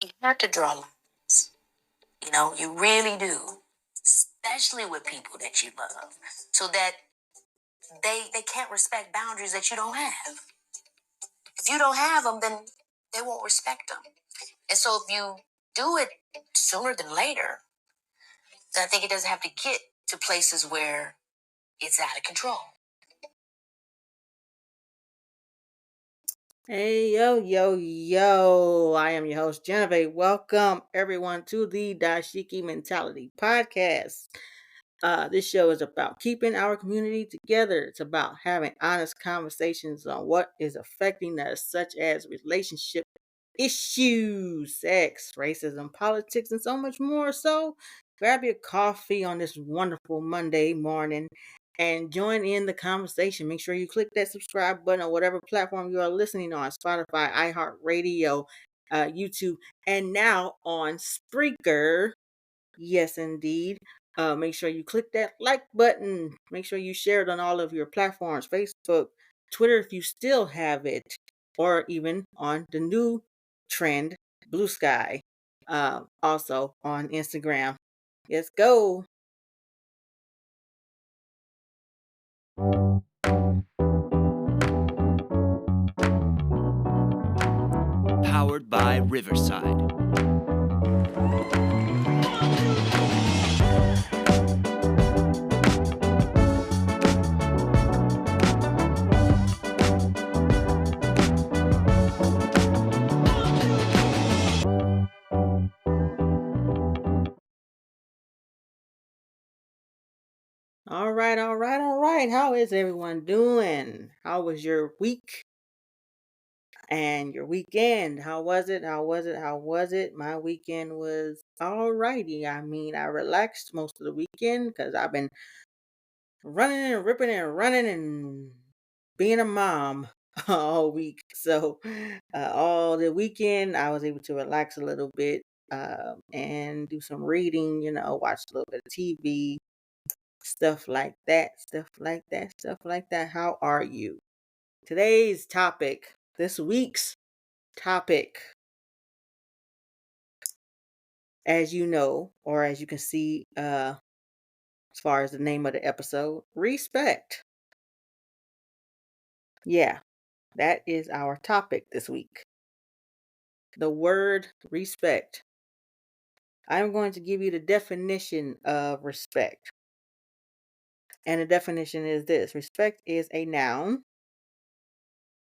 You have to draw lines. You really do, especially with people that you love, so that they can't respect boundaries that you don't have. If you don't have them, then they won't respect them. And so if you do it sooner than later, then I think it doesn't have to get to places where it's out of control. Hey, yo, yo, yo. I am your host, Jenavation. Welcome, everyone, to the Dashiki Mentality Podcast. This show is about keeping our community together. It's about having honest conversations on what is affecting us, such as relationship issues, sex, racism, politics, and so much more. So grab your coffee on this wonderful Monday morning and join in the conversation. Make sure you click that subscribe button on whatever platform you are listening on: Spotify, iHeartRadio, YouTube, and now on Spreaker. Yes, indeed. Make sure you click that like button. Make sure you share it on all of your platforms: Facebook, Twitter, if you still have it, or even on the new trend, Blue Sky. Also on Instagram. Let's go. Powered by Riverside. All right, all right, all right. How is everyone doing? How was your week and your weekend? How was it? How was it? How was it? My weekend was alrighty. I mean, I relaxed most of the weekend because I've been running and ripping and running and being a mom all week. So all the weekend I was able to relax a little bit and do some reading, watch a little bit of TV, stuff like that, stuff like that, stuff like that. How are you? Today's topic, this week's topic, as you know, or as you can see, as far as the name of the episode, respect. Yeah, that is our topic this week. The word respect. I'm going to give you the definition of respect. And the definition is this: respect is a noun.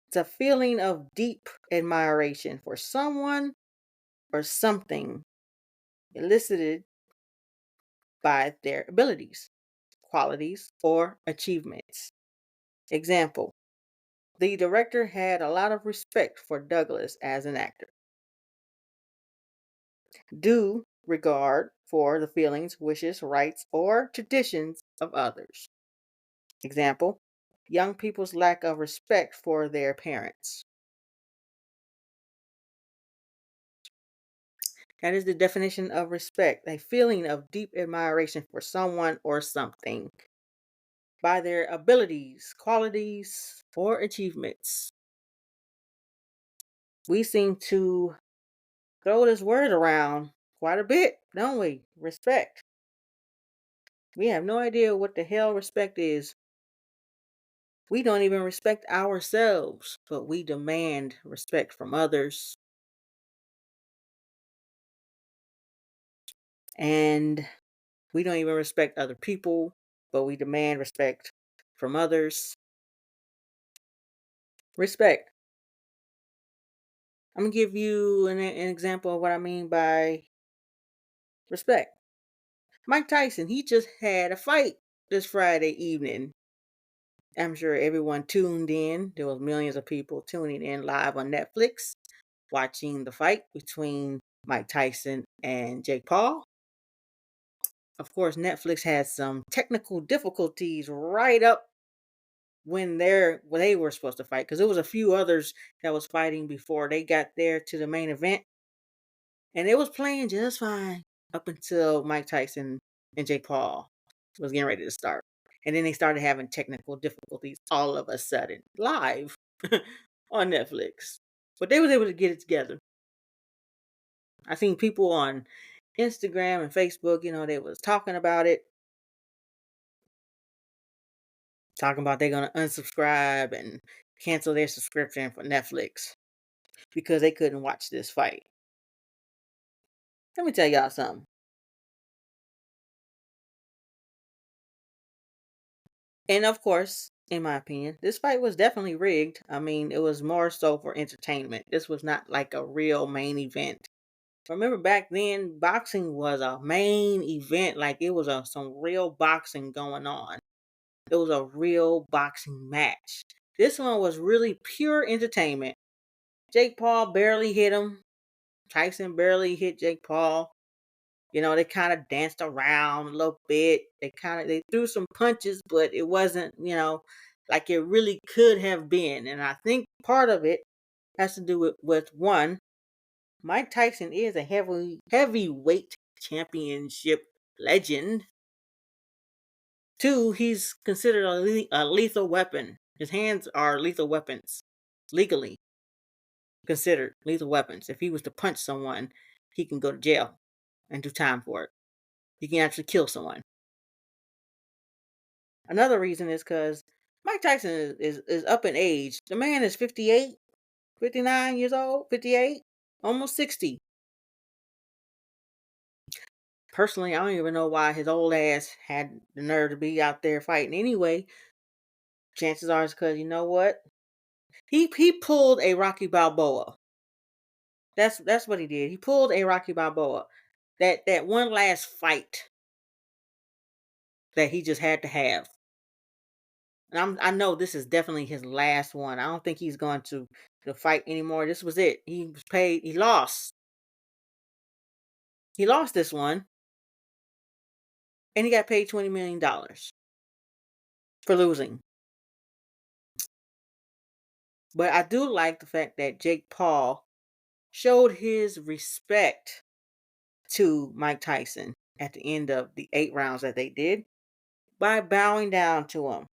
It's a feeling of deep admiration for someone or something elicited by their abilities, qualities, or achievements. Example: the director had a lot of respect for Douglas as an actor. Due regard for the feelings, wishes, rights, or traditions of others. Example: young people's lack of respect for their parents. That is the definition of respect: a feeling of deep admiration for someone or something by their abilities, qualities, or achievements. We seem to throw this word around quite a bit, don't we? Respect. We have no idea what the hell respect is. We don't even respect ourselves, but we demand respect from others. And we don't even respect other people, but we demand respect from others. Respect. I'm going to give you an example of what I mean by respect. Mike Tyson, he just had a fight this Friday evening. I'm sure everyone tuned in. There was millions of people tuning in live on Netflix, watching the fight between Mike Tyson and Jake Paul. Of course, Netflix had some technical difficulties right up when they were supposed to fight, because there was a few others that was fighting before they got there to the main event, and it was playing just fine up until Mike Tyson and Jake Paul was getting ready to start. And then they started having technical difficulties all of a sudden, live on Netflix. But they was able to get it together. I seen people on Instagram and Facebook, they was talking about it, talking about they're gonna unsubscribe and cancel their subscription for Netflix because they couldn't watch this fight. Let me tell y'all something. And of course, in my opinion, this fight was definitely rigged. I mean, it was more so for entertainment. This was not like a real main event. Remember back then, boxing was a main event. Like it was some real boxing going on. It was a real boxing match. This one was really pure entertainment. Jake Paul barely hit him. Tyson barely hit Jake Paul. They kind of danced around a little bit. They threw some punches, but it wasn't, like it really could have been. And I think part of it has to do with one, Mike Tyson is a heavyweight championship legend. Two, he's considered a lethal weapon. His hands are lethal weapons, legally considered lethal weapons. If he was to punch someone, he can go to jail and do time for it. He can actually kill someone. Another reason is because Mike Tyson is up in age. The man is 58, 59 years old, 58, almost 60. Personally, I don't even know why his old ass had the nerve to be out there fighting anyway. Chances are it's because, you know what? He pulled a Rocky Balboa. That's what he did. He pulled a Rocky Balboa. That one last fight that he just had to have. And I know this is definitely his last one. I don't think he's going to fight anymore. This was it. He was paid. He lost. He lost this one, and he got paid $20 million for losing. But I do like the fact that Jake Paul showed his respect to Mike Tyson at the end of the 8 rounds that they did by bowing down to him.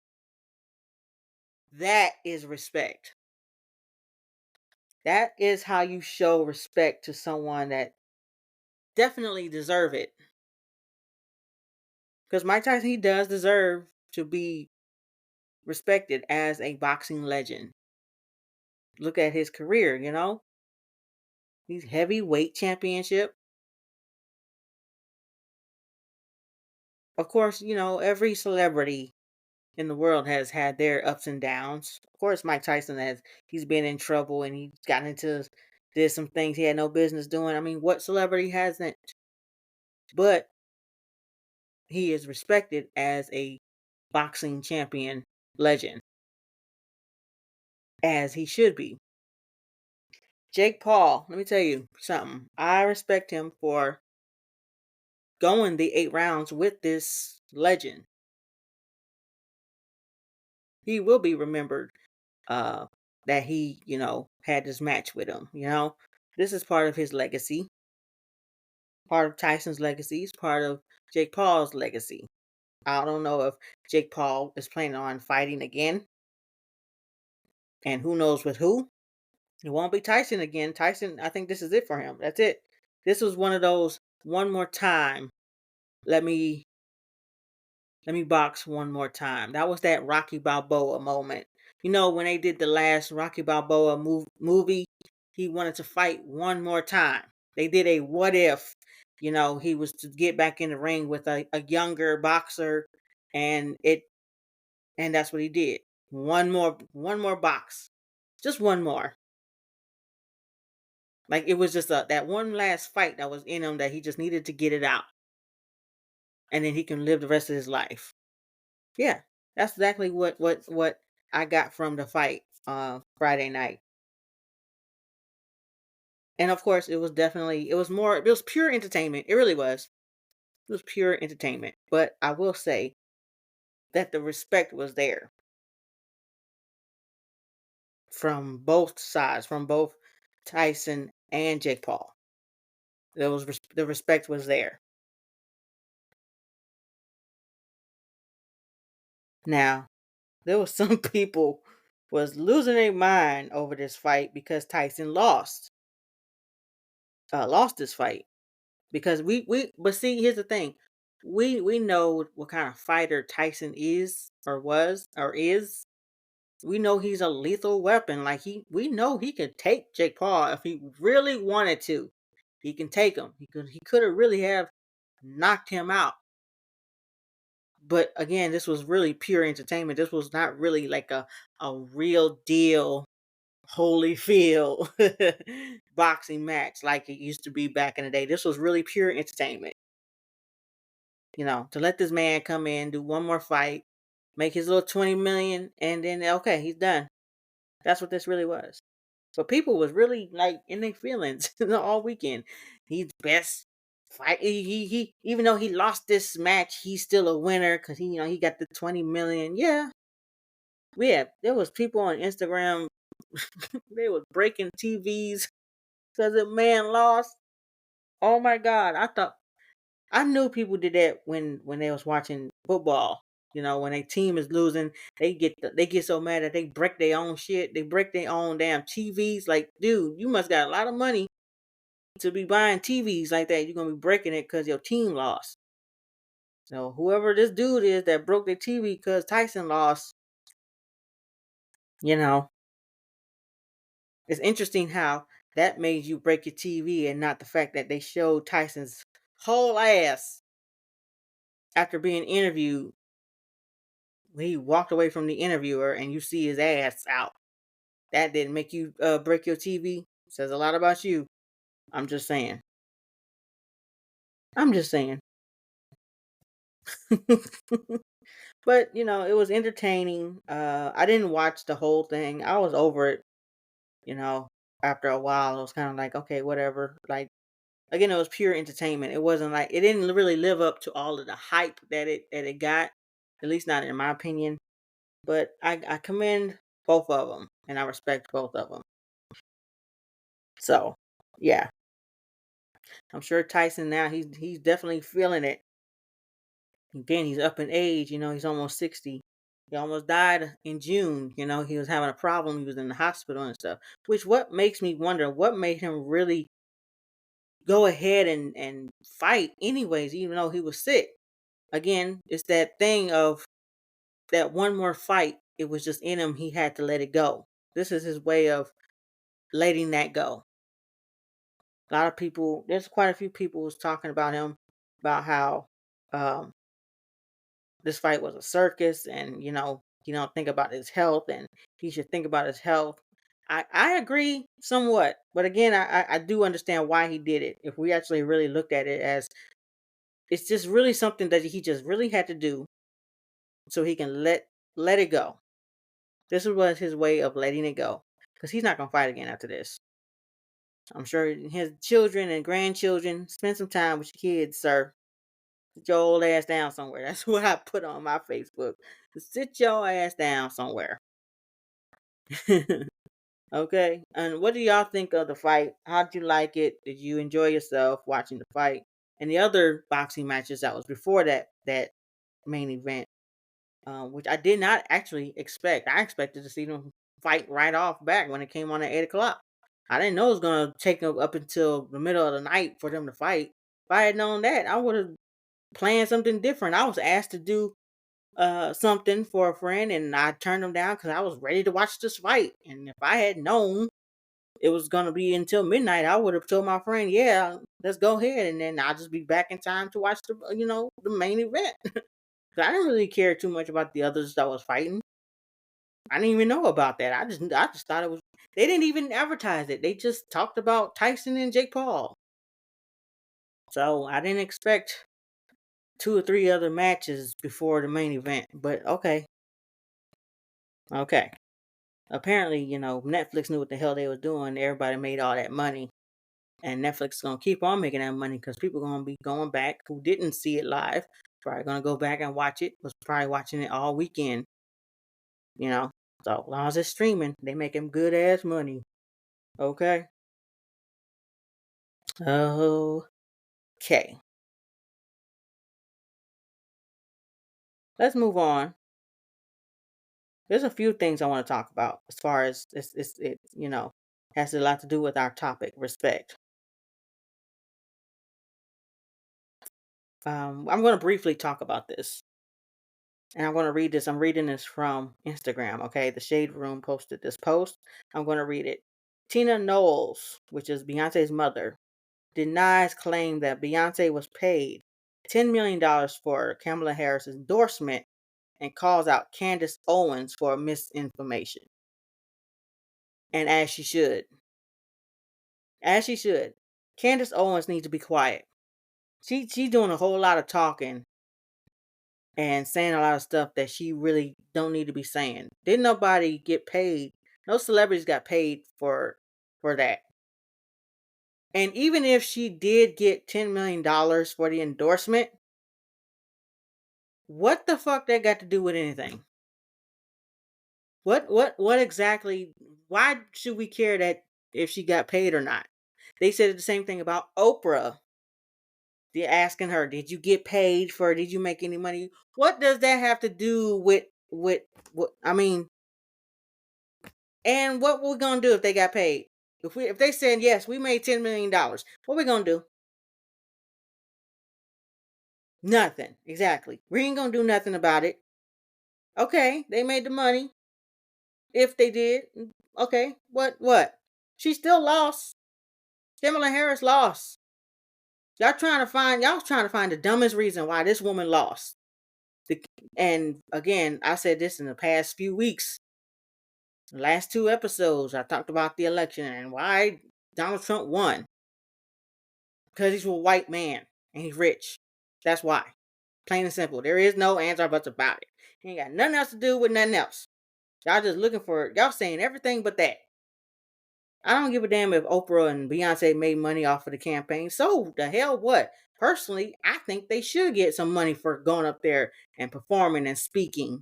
That is respect. That is how you show respect to someone that definitely deserve it. Because Mike Tyson, he does deserve to be respected as a boxing legend. Look at his career, He's heavyweight championship. Of course, every celebrity in the world has had their ups and downs. Of course, Mike Tyson he's been in trouble and he did some things he had no business doing. I mean, what celebrity hasn't? But he is respected as a boxing champion legend, as he should be. Jake Paul, let me tell you something. I respect him for going the 8 rounds with this legend. He will be remembered that he, had this match with him, This is part of his legacy. Part of Tyson's legacy. It's part of Jake Paul's legacy. I don't know if Jake Paul is planning on fighting again. And who knows with who. It won't be Tyson again. Tyson, I think this is it for him. That's it. This was one of those one more time. Let me box one more time. That was that Rocky Balboa moment. When they did the last Rocky Balboa movie, he wanted to fight one more time. They did a what if, he was to get back in the ring with a younger boxer, and that's what he did. One more box. Just one more. Like it was just that one last fight that was in him that he just needed to get it out. And then he can live the rest of his life. Yeah. That's exactly what I got from the fight Friday night. And of course it was pure entertainment. It really was. It was pure entertainment. But I will say that the respect was there from both sides, from both Tyson and Jake Paul. The respect was there. Now, there was some people was losing their mind over this fight because Tyson lost. lost this fight because but see, here's the thing. We know what kind of fighter Tyson is or was or is. We know he's a lethal weapon. Like we know he could take Jake Paul if he really wanted to. He can take him. He could have really have knocked him out. But again, this was really pure entertainment. This was not really like a real deal Holyfield boxing match like it used to be back in the day. This was really pure entertainment. To let this man come in, do one more fight, make his little 20 million, and then okay, he's done. That's what this really was. But people was really like in their feelings all weekend. He's best fight. He even though he lost this match, he's still a winner because he got the 20 million. Yeah, there was people on Instagram. They was breaking TVs because the man lost. Oh my God! I knew people did that when they was watching football. When a team is losing, they get so mad that they break their own shit. They break their own damn TVs. Like, dude, you must got a lot of money to be buying TVs like that. You're gonna be breaking it because your team lost. So whoever this dude is that broke their TV because Tyson lost, you know, it's interesting how that made you break your TV and not the fact that they showed Tyson's whole ass after being interviewed. He walked away from the interviewer and you see his ass out. That didn't make you break your TV. Says a lot about you. I'm just saying. I'm just saying. But it was entertaining. I didn't watch the whole thing. I was over it. You know, After a while, it was kind of like, okay, whatever. Like, again, it was pure entertainment. It wasn't like it didn't really live up to all of the hype that it got. At least not in my opinion. But I commend both of them, and I respect both of them. So, yeah, I'm sure Tyson now he's definitely feeling it. Again, he's up in age. He's almost 60. He almost died in June. He was having a problem. He was in the hospital and stuff. Which what makes me wonder what made him really go ahead and fight anyways, even though he was sick. Again, it's that thing of that one more fight. It was just in him. He had to let it go. This is his way of letting that go. A lot of people, there's quite a few people was talking about him, about how um, this fight was a circus, and he don't think about his health, and he should think about his health. I agree somewhat, but again, I do understand why he did it. If we actually really looked at it as it's just really something that he just really had to do, so he can let it go. This was his way of letting it go, because he's not gonna fight again after this. I'm sure his children and grandchildren spend some time with your kids, sir. Sit your old ass down somewhere. That's what I put on my Facebook. Sit your ass down somewhere. Okay. And what do y'all think of the fight? How'd you like it? Did you enjoy yourself watching the fight? And the other boxing matches that was before that main event, which I did not actually expect. I expected to see them fight right off back when it came on at 8 o'clock. I didn't know it was gonna take them up until the middle of the night for them to fight. If I had known that, I would have planned something different. I was asked to do something for a friend, and I turned them down because I was ready to watch this fight. And if I had known it was gonna be until midnight, I would have told my friend, "Yeah, let's go ahead," and then I'll just be back in time to watch the main event. 'Cause I didn't really care too much about the others that was fighting. I didn't even know about that. I just thought it was. They didn't even advertise it. They just talked about Tyson and Jake Paul. So I didn't expect two or three other matches before the main event. But okay. Apparently, Netflix knew what the hell they was doing. Everybody made all that money, and Netflix is gonna keep on making that money because people gonna be going back who didn't see it live. Probably gonna go back and watch it. Was probably watching it all weekend. You know, so as long as it's streaming, they making good ass money. Okay. Okay. Let's move on. There's a few things I want to talk about as far as it has a lot to do with our topic, respect. I'm going to briefly talk about this. And I'm going to read this. I'm reading this from Instagram. Okay. The Shade Room posted this post. I'm going to read it. Tina Knowles, which is Beyonce's mother, denies claim that Beyonce was paid $10 million for Kamala Harris' endorsement and calls out Candace Owens for misinformation. And as she should. As she should. Candace Owens needs to be quiet. She's doing a whole lot of talking and saying a lot of stuff that she really don't need to be saying. Didn't nobody get paid? No celebrities got paid for that. And even if she did get $10 million for the endorsement, what the fuck that got to do with anything? What exactly? Why should we care that if she got paid or not? They said the same thing about Oprah. They're asking her, "Did you get paid for? Did you make any money?" What does that have to do with what? I mean, and what we gonna do if they got paid? If they said yes, we made $10 million, what we gonna do? Nothing. Exactly. We ain't gonna do nothing about it. Okay, they made the money. If they did, okay. What? She still lost. Kamala Harris lost. Y'all trying to find the dumbest reason why this woman lost. And again, I said this in the past few weeks. The last 2 episodes, I talked about the election and why Donald Trump won. Because he's a white man and he's rich. That's why. Plain and simple. There is no ands or buts about it. He ain't got nothing else to do with nothing else. Y'all just looking for, y'all saying everything but that. I don't give a damn if Oprah and Beyonce made money off of the campaign. So the hell what? Personally, I think they should get some money for going up there and performing and speaking.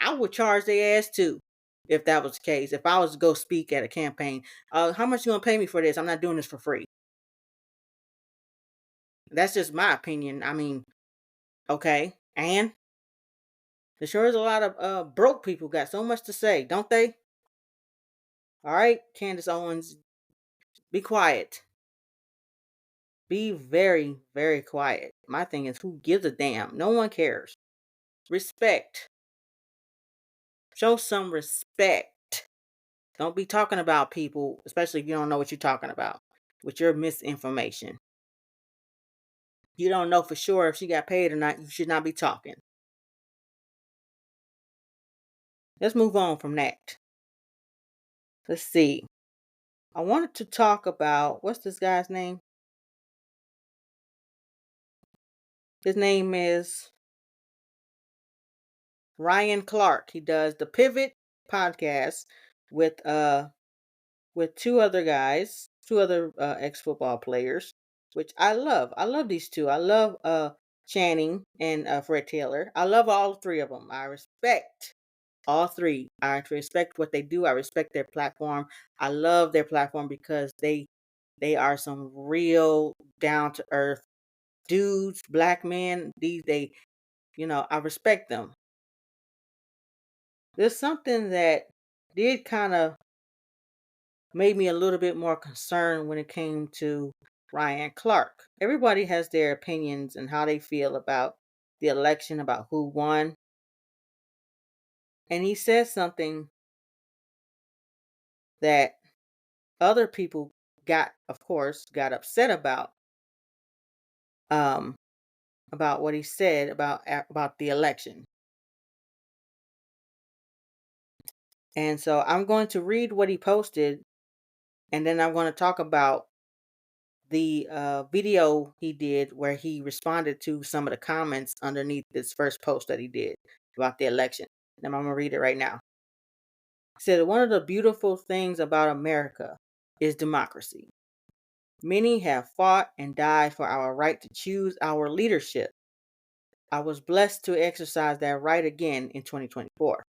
I would charge their ass too, if that was the case. If I was to go speak at a campaign, how much you gonna pay me for this? I'm not doing this for free. That's just my opinion. I mean, okay, and there sure is a lot of broke people got so much to say, don't they? All right, Candace Owens, be quiet. Be very, very quiet. My thing is, who gives a damn? No one cares. Respect. Show some respect. Don't be talking about people, especially if you don't know what you're talking about, with your misinformation. You don't know for sure if she got paid or not. You should not be talking. Let's move on from that. Let's see. I wanted to talk about, what's this guy's name? His name is Ryan Clark. He does the Pivot podcast with 2 other guys, 2 other ex-football players, which I love. I love these 2. I love Channing and Fred Taylor. I love all 3 of them. I respect all 3. I respect what they do. I respect their platform. I love their platform because they are some real down to earth dudes, black men. I respect them. There's something that did kind of made me a little bit more concerned when it came to Ryan Clark. Everybody has their opinions and how they feel about the election, about who won. And he said something that other people got upset about what he said about the election. And so I'm going to read what he posted, and then I'm going to talk about the video he did where he responded to some of the comments underneath this first post that he did about the election. And I'm going to read it right now. He said, "One of the beautiful things about America is democracy. Many have fought and died for our right to choose our leadership. I was blessed to exercise that right again in 2024.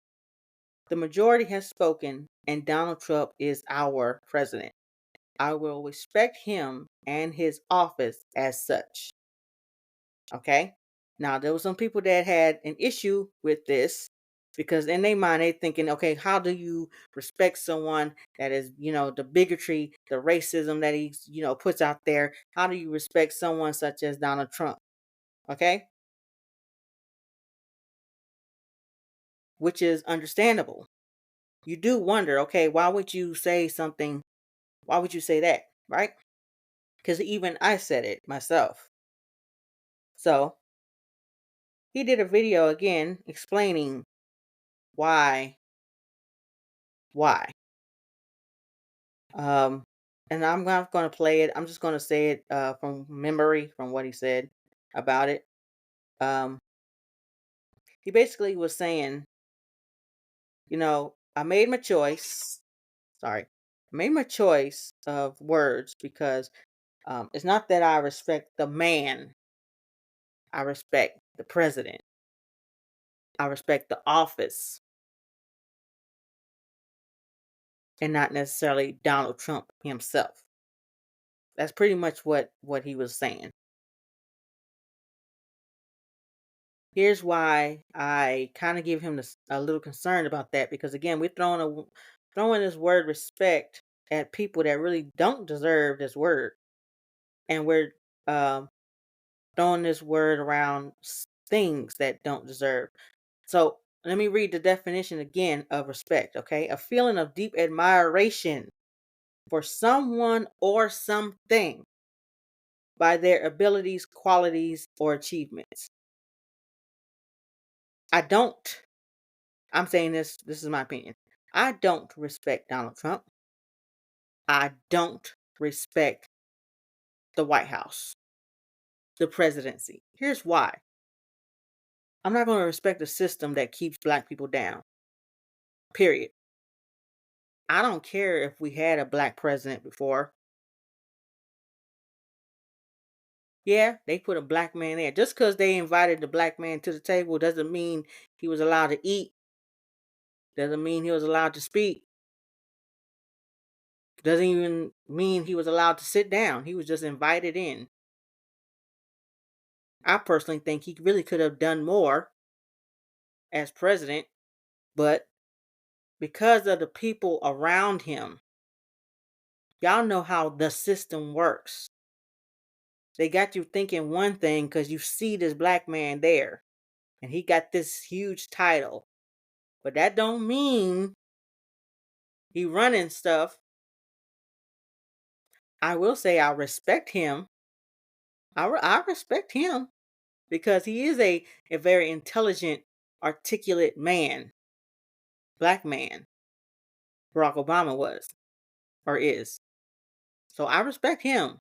The majority has spoken, and Donald Trump is our president. I will respect him and his office as such." Okay? Now, there were some people that had an issue with this because in their mind, they're thinking, okay, how do you respect someone that is, the bigotry, the racism that he, puts out there? How do you respect someone such as Donald Trump? Okay? Which is understandable. You do wonder, okay, why would you say something? Why would you say that? Right? Because even I said it myself. So he did a video again explaining why. Why. Um, and I'm not going to play it. I'm just going to say it from memory, from what he said about it. Um, he basically was saying, I made my choice. Sorry, I made my choice of words because it's not that I respect the man. I respect the president. I respect the office, and not necessarily Donald Trump himself. That's pretty much what he was saying. Here's why I kind of give him a little concern about that, because again, we're throwing this word respect at people that really don't deserve this word, and we're um, throwing this word around things that don't deserve. So let me read the definition again of respect. Okay, a feeling of deep admiration for someone or something by their abilities, qualities, or achievements. I don't I'm saying this is my opinion. I don't respect Donald Trump. I don't respect the White House, the presidency. Here's why. I'm not going to respect a system that keeps black people down. Period. I don't care if we had a black president before. Yeah, they put a black man there. Just because they invited the black man to the table doesn't mean he was allowed to eat. Doesn't mean he was allowed to speak. Doesn't even mean he was allowed to sit down. He was just invited in. I personally think he really could have done more as president, but because of the people around him, y'all know how the system works. They got you thinking one thing because you see this black man there and he got this huge title. But that don't mean he running stuff. I will say I respect him. I respect him because he is a very intelligent, articulate man. Black man. Barack Obama was or is. So I respect him.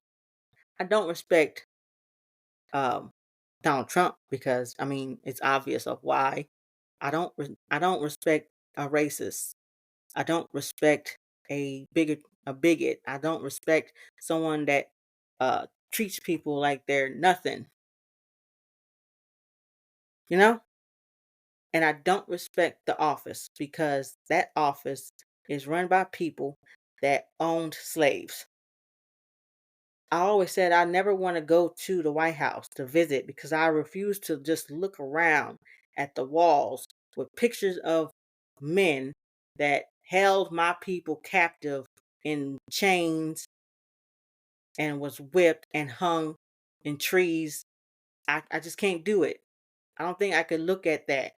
I don't respect um, Donald Trump because I mean it's obvious of why. I don't respect a racist. I don't respect a bigot. I don't respect someone that treats people like they're nothing. You know? And I don't respect the office because that office is run by people that owned slaves. I always said I never want to go to the White House to visit because I refuse to just look around at the walls with pictures of men that held my people captive in chains and was whipped and hung in trees. I just can't do it. I don't think I could look at that.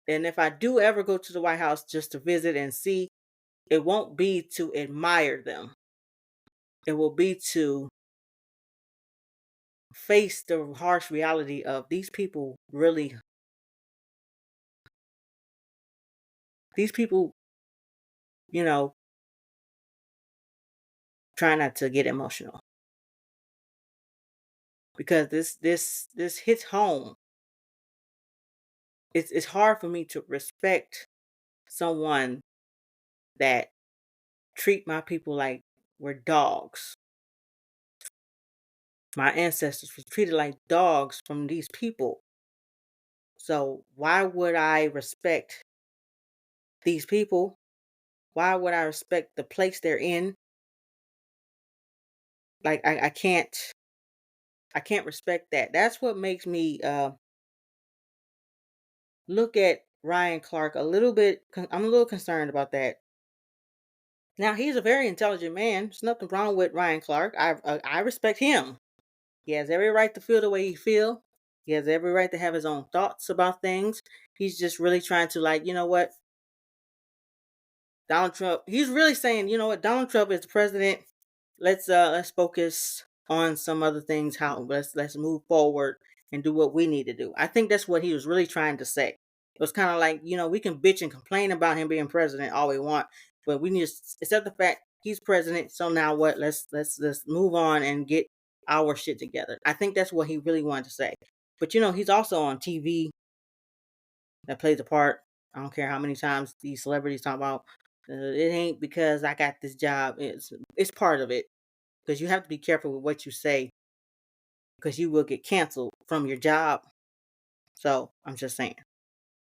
And if I do ever go to the White House just to visit and see, it won't be to admire them. It will be to face the harsh reality of these people, you know, try not to get emotional because this hits home. It's hard for me to respect someone that treat my people like we're dogs. My ancestors were treated like dogs from these people. So why would I respect these people? Why would I respect the place they're in? Like I can't respect that. That's what makes me look at Ryan Clark a little bit. I'm a little concerned about that. Now he's a very intelligent man. There's nothing wrong with Ryan Clark. I respect him. He has every right to feel the way he feel. He has every right to have his own thoughts about things. He's just really trying to, like, you know what? Donald Trump, he's really saying, you know what, Donald Trump is the president. Let's focus on some other things. How let's move forward and do what we need to do. I think that's what he was really trying to say. It was kind of like, you know, we can bitch and complain about him being president all we want, but we need to accept the fact he's president. So now what? Let's move on and get our shit together. I think that's what he really wanted to say. But you know, he's also on TV. That plays a part. I don't care how many times these celebrities talk about it ain't because I got this job. It's part of it, because you have to be careful with what you say, because you will get canceled from your job. So I'm just saying,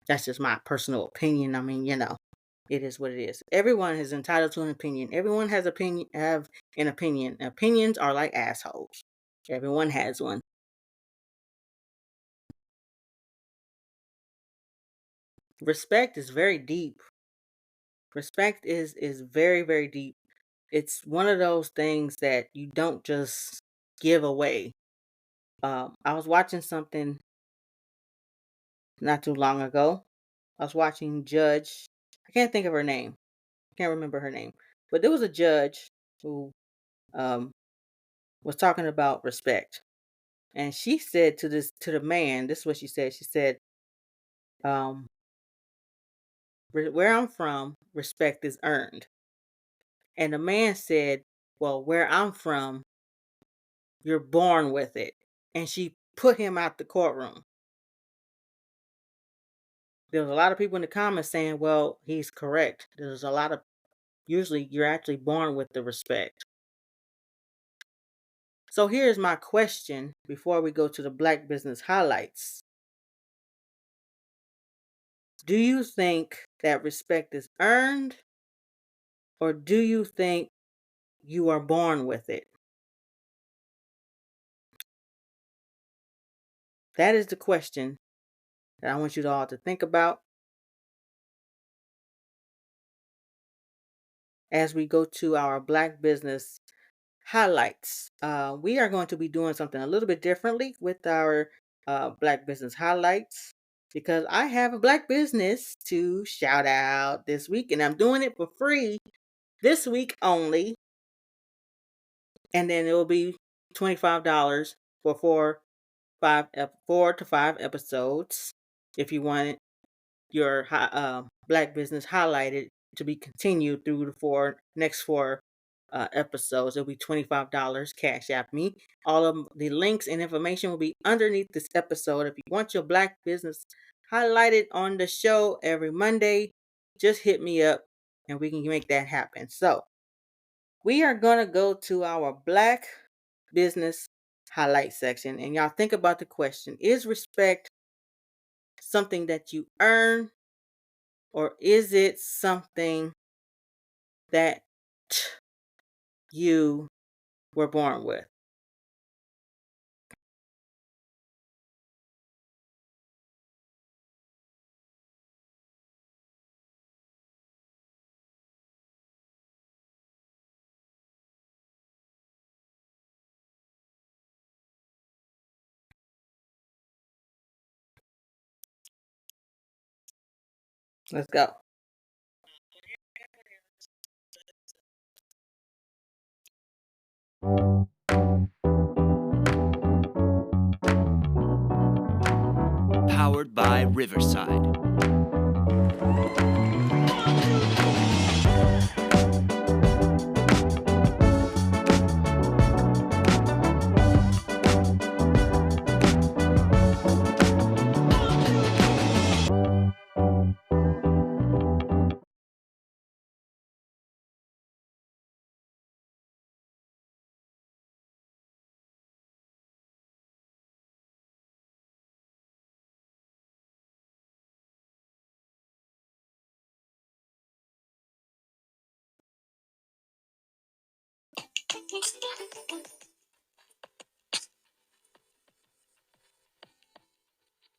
that's just my personal opinion. I mean, you know, it is what it is. Everyone is entitled to an opinion. Everyone has have an opinion. Opinions are like assholes. Everyone has one. Respect is very deep. Respect is very, very deep. It's one of those things that you don't just give away. I was watching something not too long ago. I was watching Judge. I can't think of her name. I can't remember her name. But there was a judge who um, was talking about respect, and she said to the man, this is what she said. She said, um, "Where I'm from, respect is earned." And the man said, "Well, where I'm from, you're born with it." And she put him out the courtroom. There was a lot of people in the comments saying, well, he's correct. There's a lot of, usually you're actually born with the respect. So here's my question before we go to the Black Business Highlights. Do you think that respect is earned, or do you think you are born with it? That is the question that I want you all to think about as we go to our Black Business Highlights. We are going to be doing something a little bit differently with our Black Business Highlights, because I have a Black business to shout out this week, and I'm doing it for free this week only. And then it will be $25 for 4 to 5 episodes if you want your Black business highlighted to be continued through the next four episodes. It'll be $25. Cash app me. All of the links and information will be underneath this episode. If you want your Black business highlighted on the show every Monday, just hit me up and we can make that happen. So we are going to go to our Black business highlight section, and y'all think about the question: is respect something that you earn, or is it something that you were born with? Let's go. Powered by Riverside.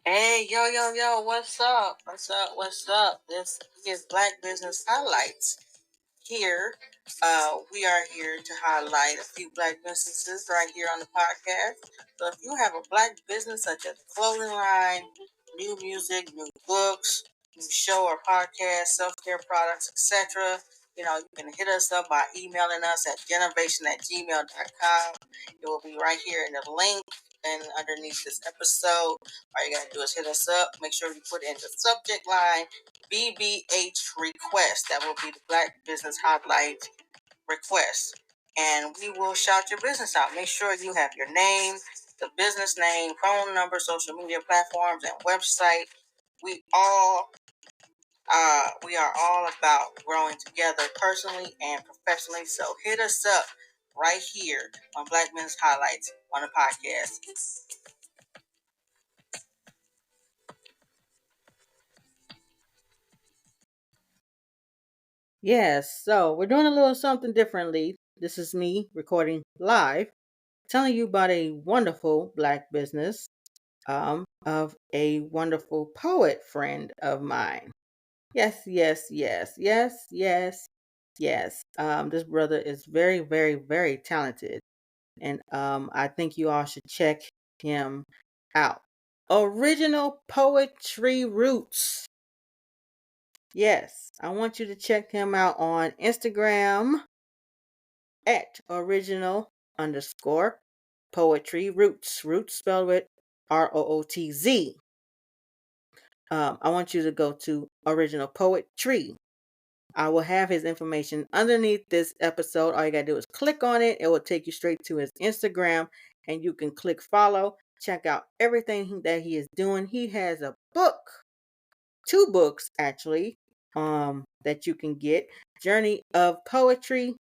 Hey, yo, what's up? What's up? This is Black Business Highlights here We are here to highlight a few black businesses right here on the podcast. So if you have a black business such as a clothing line, new music, new books, new show or podcast, self-care products, etc., you can hit us up by emailing us at jenavation@gmail.com. It will be right here in the link and underneath this episode. All you gotta do is hit us up. Make sure you put in the subject line BBH request. That will be the Black Business Highlight request. And we will shout your business out. Make sure you have your name, the business name, phone number, social media platforms, and website. We all we are all about growing together personally and professionally. So hit us up right here on Black Men's Highlights on the podcast. Yes, so we're doing a little something differently. This is me recording live, telling you about a wonderful black business of a wonderful poet friend of mine. Yes, yes, yes, yes, yes, yes. This brother is very, very, very talented, and I think you all should check him out. Original Poetry Roots. Yes, I want you to check him out on Instagram at original underscore poetry roots. Roots spelled with ROOTZ. I want you to go to original poetry. I will have his information underneath this episode. All you gotta do is click on it. It will take you straight to his Instagram, and you can click follow. Check out everything that he is doing. He has a book, two books actually, that you can get. Journey of Poetry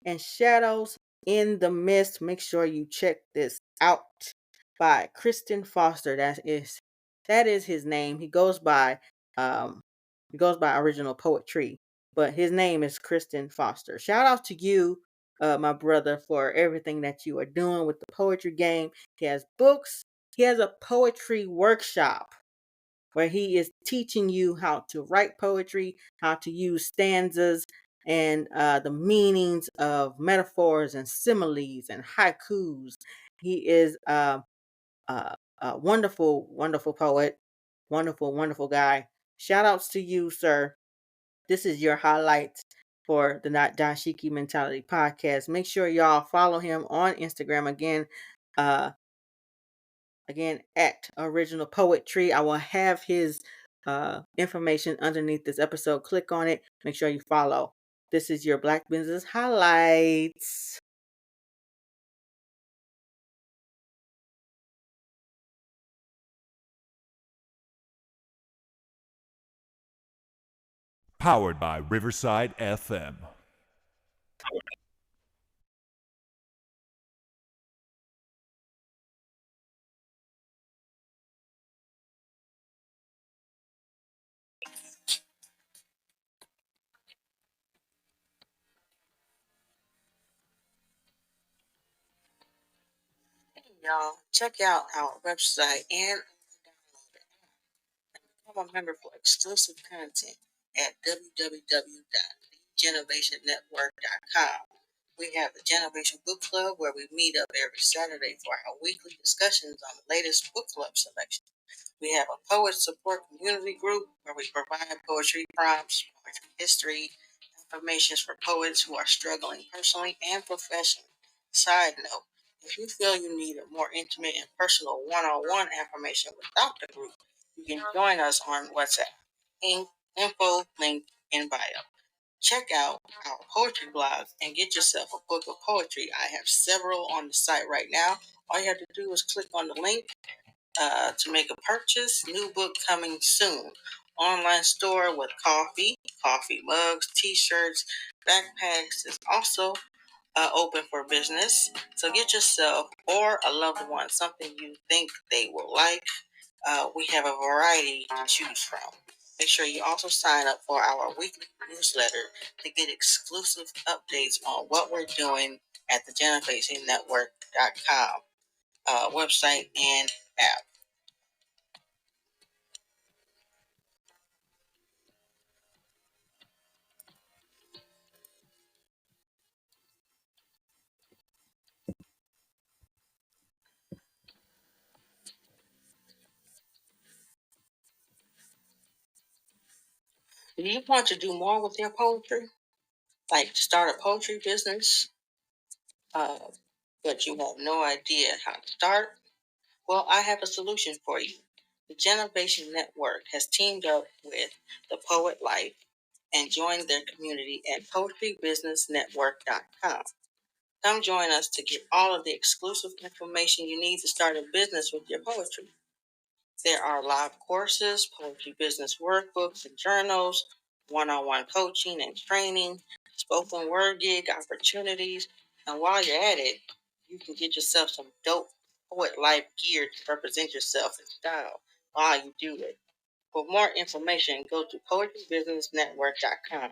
and Shadows in the Mist. Make sure you check this out by Kristen Foster. That is his name. Um he goes by Original Poetry, but his name is Kristen Foster. Shout out to you, my brother, for everything that you are doing with the poetry game. He has books. He has a poetry workshop where he is teaching you how to write poetry, how to use stanzas, and the meanings of metaphors and similes and haikus. He is a wonderful, wonderful poet, wonderful, wonderful guy. Shout outs to you, sir. This is your highlights for the Not Dashiki Mentality podcast. Make sure y'all follow him on Instagram uh, again at Original Poetry. I will have his information underneath this episode. Click on it. Make sure you follow. This is your Black Business Highlights. Powered by Riverside FM. Y'all, check out our website and become a member for exclusive content at www.jenovationnetwork.com. We have the Jenavation Book Club where we meet up every Saturday for our weekly discussions on the latest book club selection. We have a poet support community group where we provide poetry prompts, poetry history, affirmations for poets who are struggling personally and professionally. Side note, if you feel you need a more intimate and personal one-on-one affirmation without the group, you can join us on WhatsApp. Info link in bio. Check out our poetry blogs and get yourself a book of poetry. I have several on the site right now. All you have to do is click on the link to make a purchase. New book coming soon. Online store with coffee mugs, t-shirts, backpacks is also open for business. So get yourself or a loved one something you think they will like. We have a variety to choose from. Make sure you also sign up for our weekly newsletter to get exclusive updates on what we're doing at the JenavationNetwork.com website and app. you want to do more with your poetry, like start a poetry business, but you have no idea how to start? Well, I have a solution for you. The Jenavation Network has teamed up with the Poet Life and joined their community at poetrybusinessnetwork.com. Come join us to get all of the exclusive information you need to start a business with your poetry. There are live courses, poetry business workbooks and journals, one-on-one coaching and training, spoken word gig opportunities, and while you're at it, you can get yourself some dope poet life gear to represent yourself in style while you do it. For more information, go to poetrybusinessnetwork.com.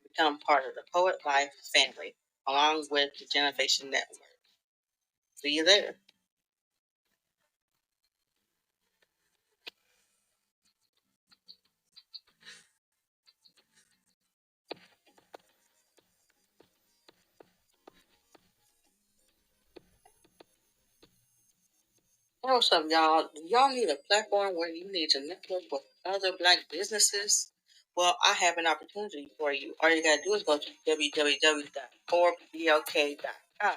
Become part of the Poet Life family, along with the Jenavation Network. See you there. Hey, what's up, y'all? Do y'all need a platform where you need to network with other Black businesses? Well, I have an opportunity for you. All you gotta do is go to www.forbblk.com,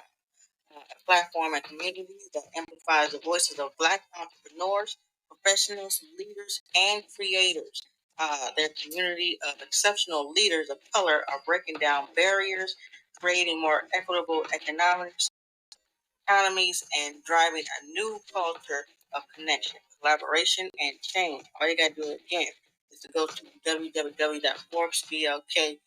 a platform and community that amplifies the voices of Black entrepreneurs, professionals, leaders, and creators. Their community of exceptional leaders of color are breaking down barriers, creating more equitable economies, and driving a new culture of connection, collaboration, and change. All you gotta do again is to go to www.forbesblk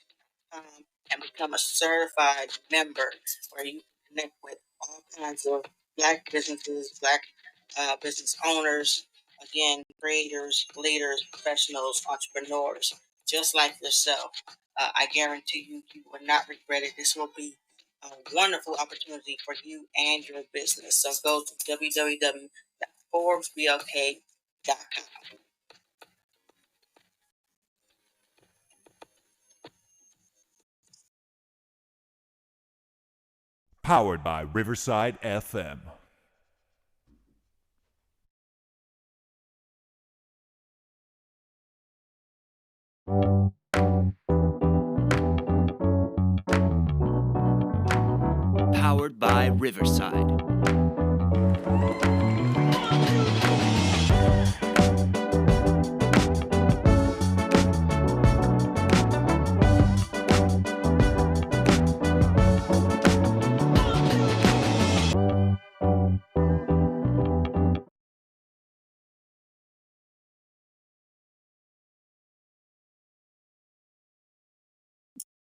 and become a certified member where you connect with all kinds of Black businesses, Black business owners, again, creators, leaders, professionals, entrepreneurs, just like yourself. I guarantee you, you will not regret it. This will be a wonderful opportunity for you and your business. So go to www.forbesblk.com. Powered by Riverside FM. Powered by Riverside.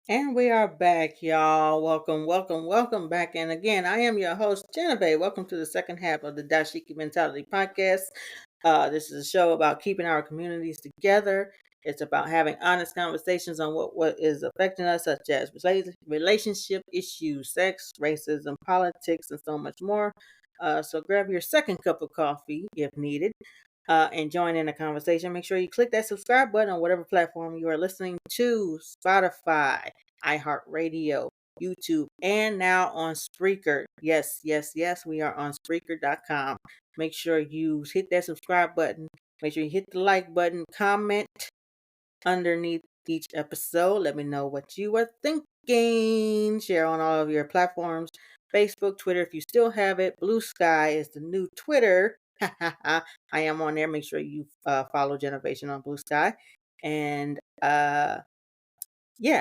And we are back, y'all. Welcome back. And again, I am your host, Jenavation. Welcome to the second half of the Dashiki Mentality Podcast. This is a show about keeping our communities together. It's about having honest conversations on what is affecting us, such as relationship issues, sex, racism, politics, and so much more. So grab your second cup of coffee if needed. And join in the conversation. Make sure you click that subscribe button on whatever platform you are listening to: Spotify, iHeartRadio, YouTube, and now on Spreaker. Yes, we are on Spreaker.com. Make sure you hit that subscribe button. Make sure you hit the like button. Comment underneath each episode. Let me know what you are thinking. Share on all of your platforms: Facebook, Twitter, if you still have it. Blue Sky is the new Twitter. I am on there. Make sure you follow Jenavation on Blue Sky. And yeah,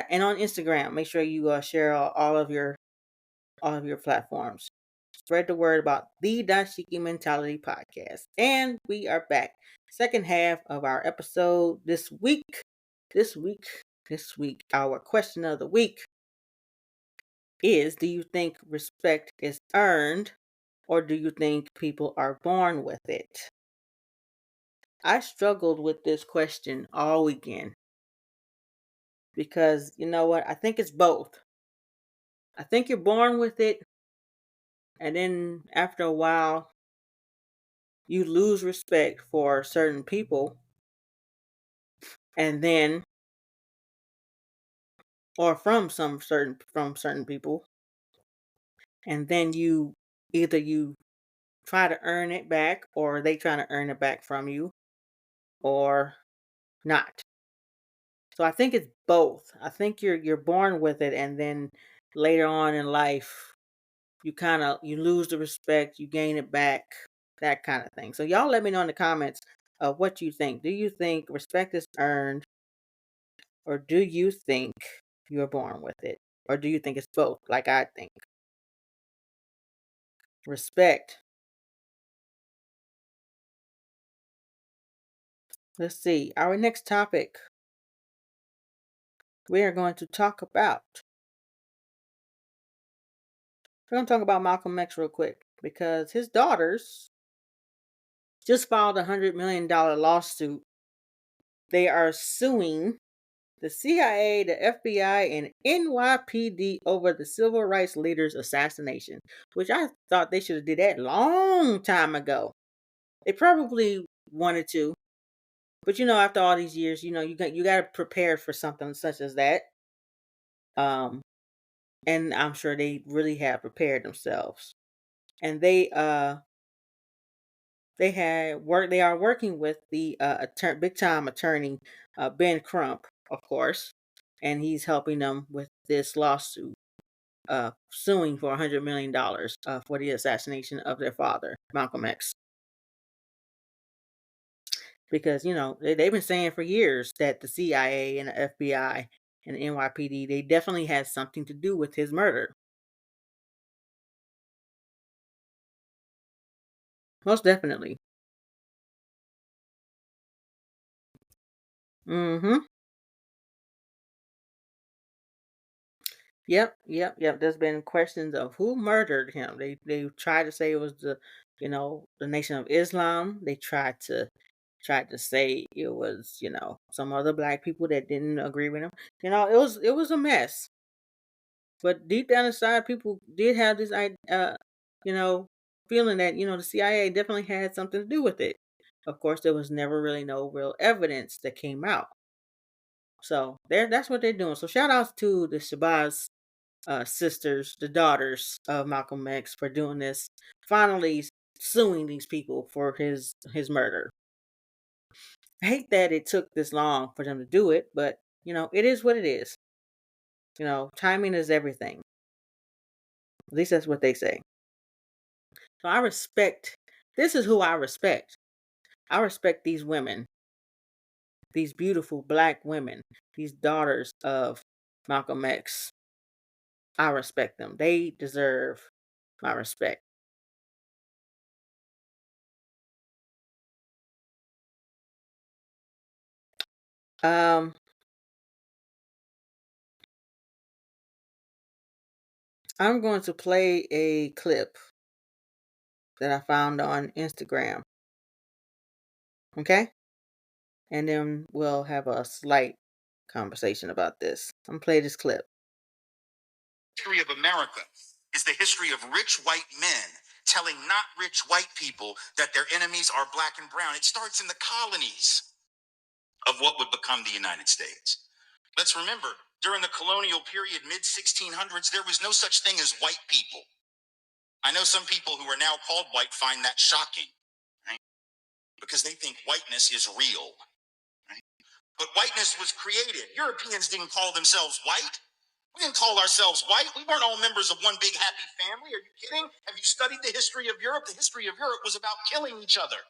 and on Instagram, make sure you share all of your platforms. Spread the word about the Dashiki Mentality Podcast. And we are back. Second half of our episode this week. This week, our question of the week is: do you think respect is earned, or do you think people are born with it? I struggled with this question all weekend because, you know what? I think it's both. I think you're born with it, and then after a while, you lose respect for certain people, and then, or from certain people, and then you either try to earn it back, or they try to earn it back from you, or not. So I think it's both. I think you're born with it, and then later on in life, you lose the respect, you gain it back, that kind of thing. So y'all let me know in the comments what you think. Do you think respect is earned, or do you think you're born with it? Or do you think it's both, like I think? Respect. Let's see. Our next topic, we are going to talk about. We're going to talk about Malcolm X real quick because his daughters just filed a $100 million lawsuit. They are suing the CIA, the FBI, and NYPD over the civil rights leader's assassination, which I thought they should have did that long time ago. They probably wanted to, but after all these years, you got to prepare for something such as that. And I'm sure they really have prepared themselves. And they are working with the big time attorney Ben Crump, of course, and he's helping them with this lawsuit, suing for $100 million for the assassination of their father, Malcolm X. Because they've been saying for years that the CIA and the FBI and the NYPD, they definitely had something to do with his murder. Most definitely. Mm-hmm. Yep. There's been questions of who murdered him. They tried to say it was the Nation of Islam. They tried to say it was, some other black people that didn't agree with him. It was a mess. But deep down inside, people did have this you know, feeling that, the CIA definitely had something to do with it. Of course, there was never really no real evidence that came out. So that's what they're doing. So shout outs to the Shabazz sisters, the daughters of Malcolm X, for doing this. Finally suing these people for his murder. I hate that it took this long for them to do it, but it is what it is. Timing is everything. At least that's what they say. So I respect. This is who I respect. I respect these women, these beautiful black women, these daughters of Malcolm X. I respect them. They deserve my respect. Um, I'm going to play a clip that I found on Instagram. Okay? And then we'll have a slight conversation about this. I'm going to play this clip. History of America is the history of rich white men telling not rich white people that their enemies are black and brown. It starts in the colonies of what would become the United States. Let's remember, during the colonial period, mid 1600s, there was no such thing as white people. I know some people who are now called white find that shocking, right? Because they think whiteness is real, right? But whiteness was created. Europeans didn't call themselves white. We didn't call ourselves white. We weren't all members of one big happy family. Are you kidding? Have you studied the history of Europe? The history of Europe was about killing each other.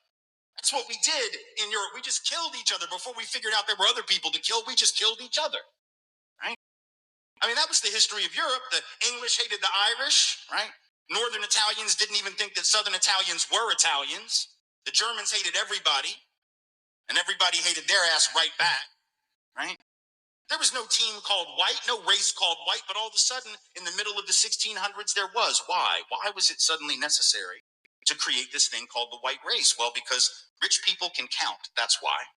That's what we did in Europe. We just killed each other before we figured out there were other people to kill. We just killed each other, right? I mean, that was the history of Europe. The English hated the Irish, right? Northern Italians didn't even think that Southern Italians were Italians. The Germans hated everybody, and everybody hated their ass right back, right? There was no team called white, no race called white, but all of a sudden, in the middle of the 1600s, there was. Why? Why was it suddenly necessary to create this thing called the white race? Well, because rich people can count. That's why.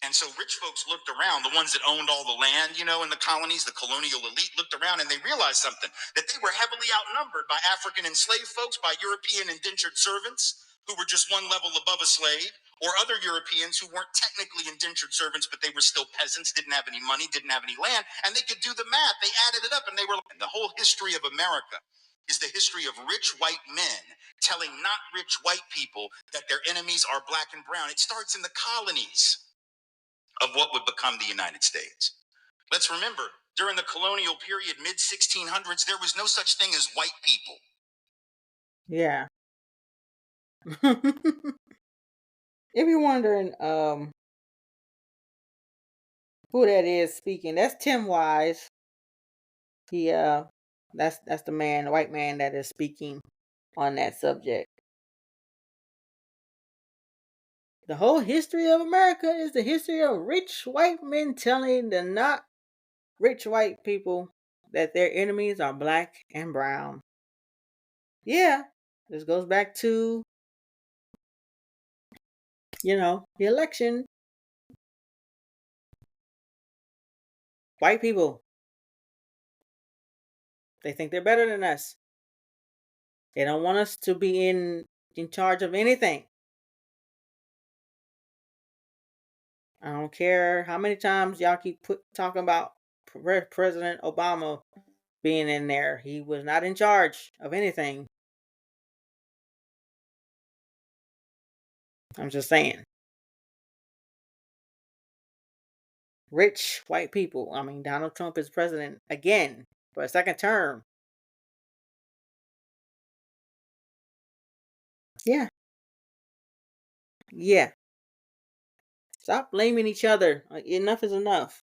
And so rich folks looked around, the ones that owned all the land, in the colonies, the colonial elite looked around and they realized something, that they were heavily outnumbered by African enslaved folks, by European indentured servants who were just one level above a slave, or other Europeans who weren't technically indentured servants, but they were still peasants, didn't have any money, didn't have any land, and they could do the math. They added it up and they were, and the whole history of America is the history of rich white men telling not rich white people that their enemies are black and brown. It starts in the colonies. of what would become the United States. Let's remember, during the colonial period, mid 1600s, there was no such thing as white people. Yeah. If you're wondering who that is speaking, that's Tim Wise. He that's the man, the white man that is speaking on that subject. The whole history of America is the history of rich white men telling the not rich white people that their enemies are black and brown. Yeah, this goes back to, the election. White people, they think they're better than us. They don't want us to be in charge of anything. I don't care how many times y'all keep talking about President Obama being in there. He was not in charge of anything. I'm just saying. Rich white people. I mean, Donald Trump is president again for a second term. Yeah. Yeah. Stop blaming each other. Enough is enough.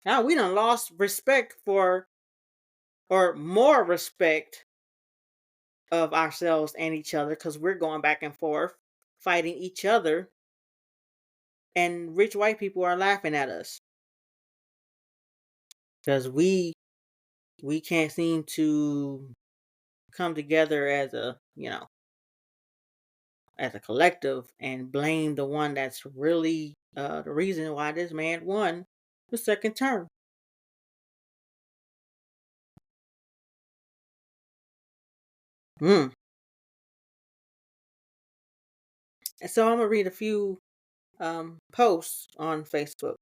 Now we done lost respect for, or more respect of ourselves and each other, because we're going back and forth fighting each other, and rich white people are laughing at us because we can't seem to come together as a collective and blame the one that's really the reason why this man won the second term. And so I'm gonna read a few posts on Facebook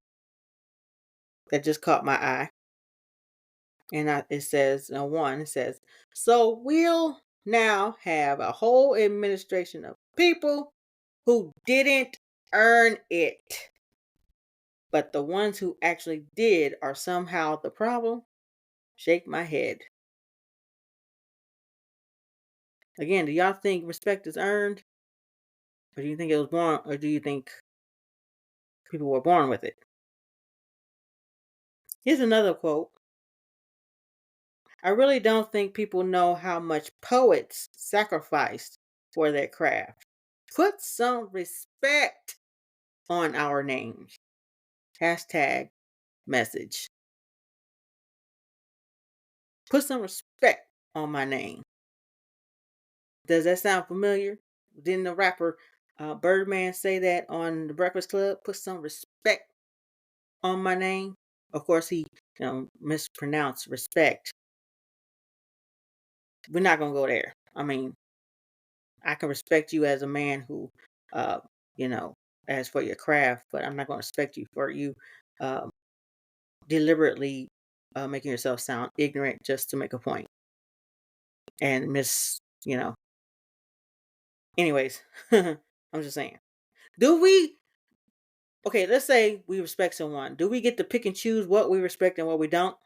that just caught my eye. And it says, it says, so we'll now have a whole administration of people who didn't earn it. But the ones who actually did are somehow the problem. Shake my head. Again, do y'all think respect is earned? Or do you think it was born, or do you think people were born with it? Here's another quote. I really don't think people know how much poets sacrificed for their craft. Put some respect on our names. Hashtag message. Put some respect on my name. Does that sound familiar? Didn't the rapper Birdman say that on the Breakfast Club? Put some respect on my name. Of course, he mispronounced respect. We're not gonna go there. I mean, I can respect you as a man who, uh, as for your craft, but I'm not gonna respect you for you uh, deliberately making yourself sound ignorant just to make a point and Anyways, I'm just saying. Do we? Okay, let's say we respect someone. Do we get to pick and choose what we respect and what we don't?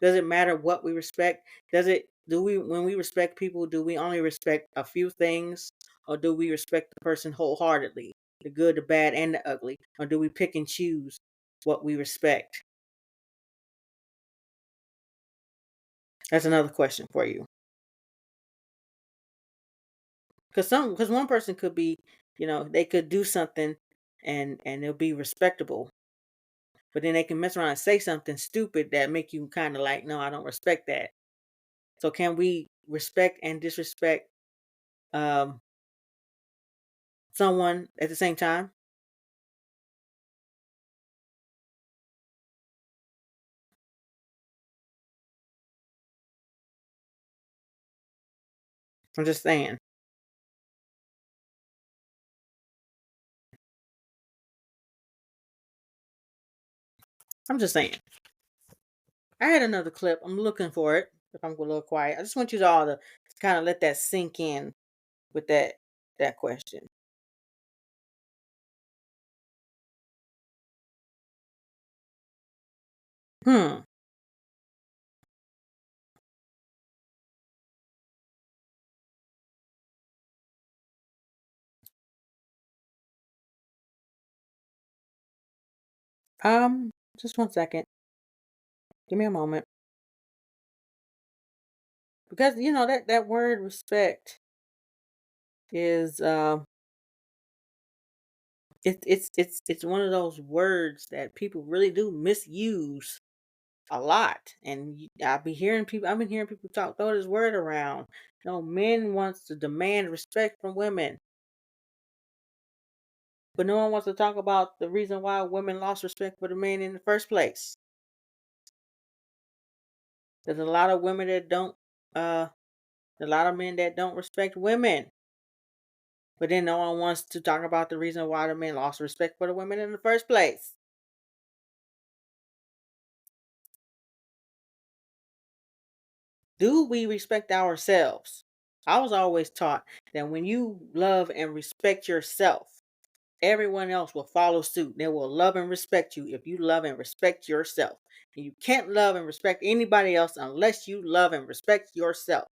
Does it matter what we respect? Do we, when we respect people, do we only respect a few things? Or do we respect the person wholeheartedly? The good, the bad, and the ugly? Or do we pick and choose what we respect? That's another question for you. Because one person could be, they could do something and it'll be respectable. But then they can mess around and say something stupid that make you kind of like, no, I don't respect that. So can we respect and disrespect someone at the same time? I'm just saying. I'm just saying. I had another clip. I'm looking for it. If I'm a little quiet, I just want you all to kind of let that sink in with that question. Hmm. Just one second. Give me a moment. Because that word respect is it's one of those words that people really do misuse a lot. And I've been hearing people throw this word around. Men wants to demand respect from women, but no one wants to talk about the reason why women lost respect for the men in the first place. There's a lot of women that don't a lot of men that don't respect women. But then no one wants to talk about the reason why the men lost respect for the women in the first place. Do we respect ourselves? I was always taught that when you love and respect yourself, everyone else will follow suit. They will love and respect you if you love and respect yourself. And you can't love and respect anybody else unless you love and respect yourself.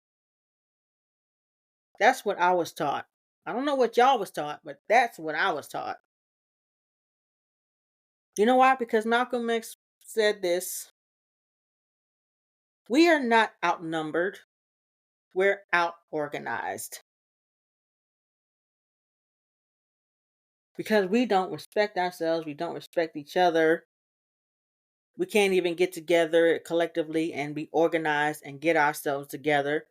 That's what I was taught. I don't know what y'all was taught, but that's what I was taught. You know why? Because Malcolm X said this: we are not outnumbered, we're out organized. Because we don't respect ourselves, we don't respect each other. We can't even get together collectively and be organized and get ourselves together,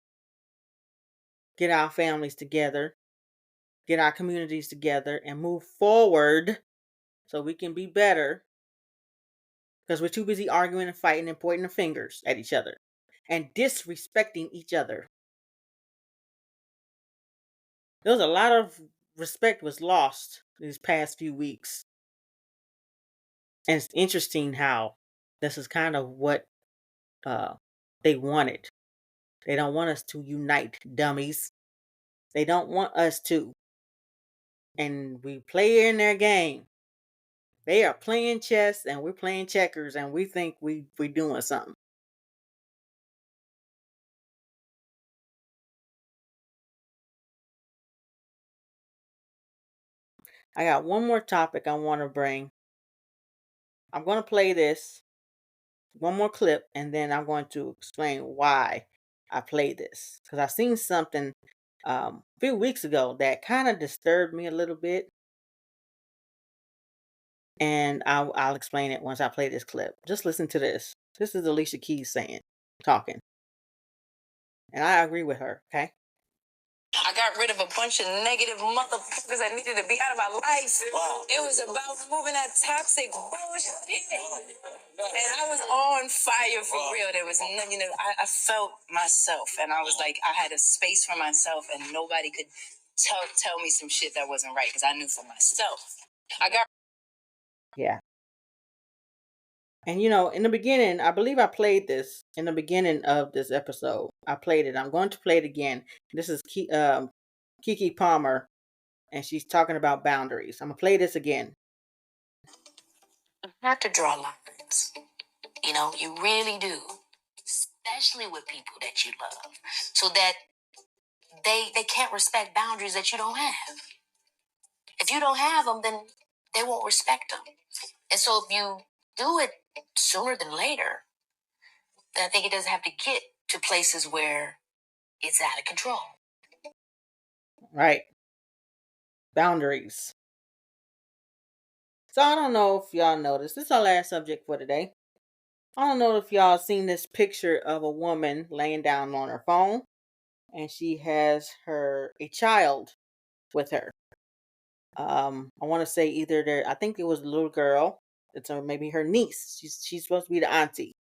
get our families together, get our communities together, and move forward so we can be better, because we're too busy arguing and fighting and pointing the fingers at each other and disrespecting each other. There was a lot of respect was lost these past few weeks. And it's interesting how this is kind of what they wanted. They don't want us to unite, dummies. They don't want us to. And we play in their game. They are playing chess and we're playing checkers, and we think we doing something. I got one more topic I want to bring. I'm going to play this one more clip, and then I'm going to explain why I played this. Because I seen something a few weeks ago that kind of disturbed me a little bit. And I'll explain it once I play this clip. Just listen to this. This is Alicia Keys talking. And I agree with her, okay? I got rid of a bunch of negative motherfuckers that needed to be out of my life. Wow. It was about moving that toxic bullshit. And I was on fire for real. There was nothing, I felt myself. And I was like, I had a space for myself, and nobody could tell me some shit that wasn't right, because I knew for myself. Yeah. And in the beginning, I believe I played this in the beginning of this episode. I played it. I'm going to play it again. This is Kiki Palmer, and she's talking about boundaries. I'm going to play this again. You have to draw lines. You really do. Especially with people that you love. So that they can't respect boundaries that you don't have. If you don't have them, then they won't respect them. And so if you do it sooner than later, then I think it doesn't have to get to places where it's out of control. Right. Boundaries. So I don't know if y'all noticed. This is our last subject for today. I don't know if y'all seen this picture of a woman laying down on her phone, and she has a child with her. I want to say I think it was a little girl. It's maybe her niece. She's supposed to be the auntie.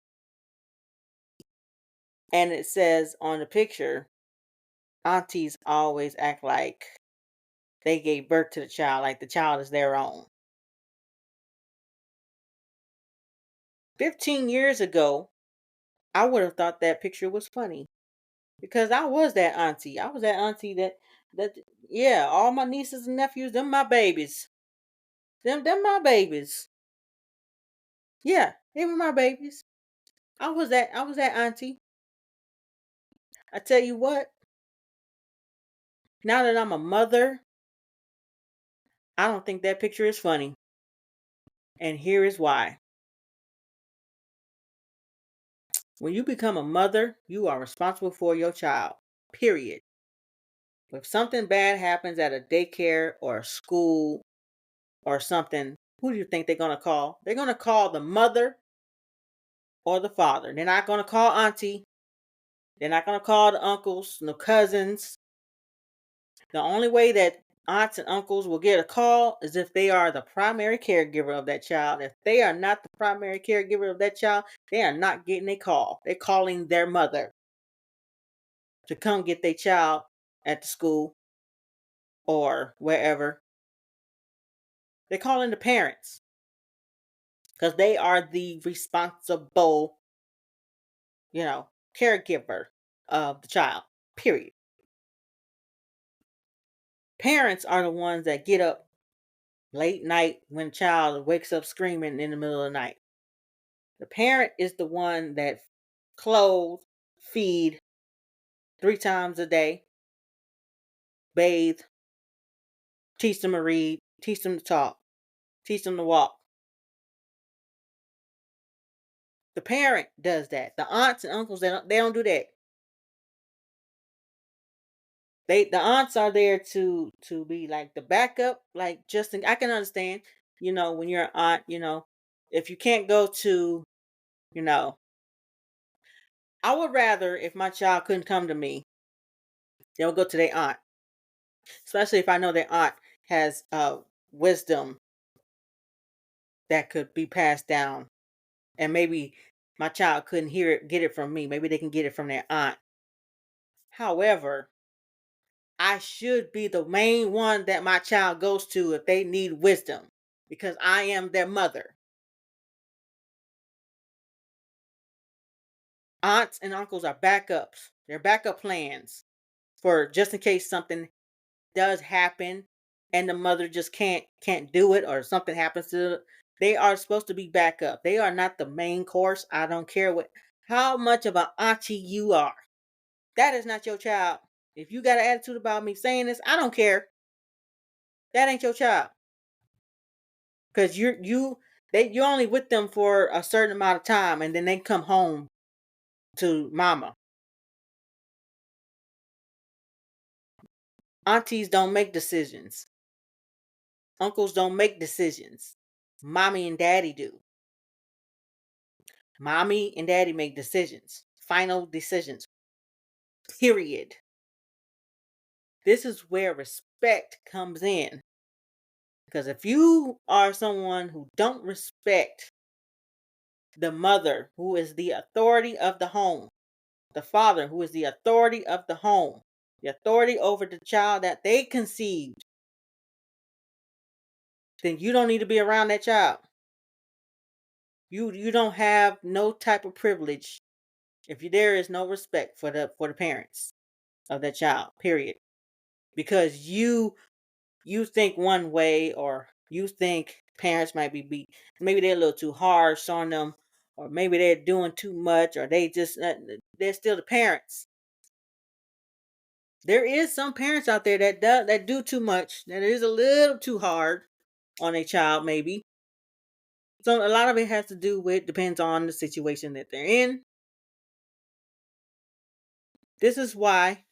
And it says on the picture, aunties always act like they gave birth to the child, like the child is their own. 15 years ago, I would have thought that picture was funny, because I was that auntie. I was that auntie that yeah, all my nieces and nephews, them my babies. Them my babies. Yeah, they were my babies. I was that auntie. I tell you what, now that I'm a mother, I don't think that picture is funny. And here is why. When you become a mother, you are responsible for your child. Period. If something bad happens at a daycare or a school or something, who do you think they're going to call? They're going to call the mother or the father. They're not going to call auntie. They're not going to call the uncles, no cousins. The only way that aunts and uncles will get a call is if they are the primary caregiver of that child. If they are not the primary caregiver of that child, they are not getting a call. They're calling their mother to come get their child at the school or wherever. They're calling the parents because they are the responsible, caregiver of the child. Period. Parents are the ones that get up late night when a child wakes up screaming in the middle of the night. The parent is the one that clothe, feed 3 times a day, bathe, teach them to read, teach them to talk, teach them to walk. The parent does that. The aunts and uncles, they don't do that. The aunts are there to be like the backup, like I can understand, when you're an aunt, if you can't go to, you know, I would rather if my child couldn't come to me, they would go to their aunt. Especially if I know their aunt has wisdom that could be passed down. And maybe my child couldn't get it from me. Maybe they can get it from their aunt. However, I should be the main one that my child goes to if they need wisdom because I am their mother. Aunts and uncles are backups. They're backup plans for just in case something does happen and the mother just can't do it or something happens to it. They are supposed to be backup. They are not the main course. I don't care how much of an auntie you are. That is not your child. If you got an attitude about me saying this, I don't care. That ain't your child. Because you're only with them for a certain amount of time and then they come home to mama. Aunties don't make decisions. Uncles don't make decisions. Mommy and daddy do. Mommy and daddy make decisions. Final decisions. Period. This is where respect comes in. Because if you are someone who don't respect the mother, who is the authority of the home, the father, who is the authority of the home, the authority over the child that they conceived, then you don't need to be around that child. You don't have no type of privilege if there is no respect for the parents of that child. Period. Because you think one way, or you think parents might maybe they're a little too harsh on them, or maybe they're doing too much, or they're still the parents. There is some parents out there that do too much, that is a little too hard on a child, maybe. So a lot of it has to do with, depends on the situation that they're in. This is why,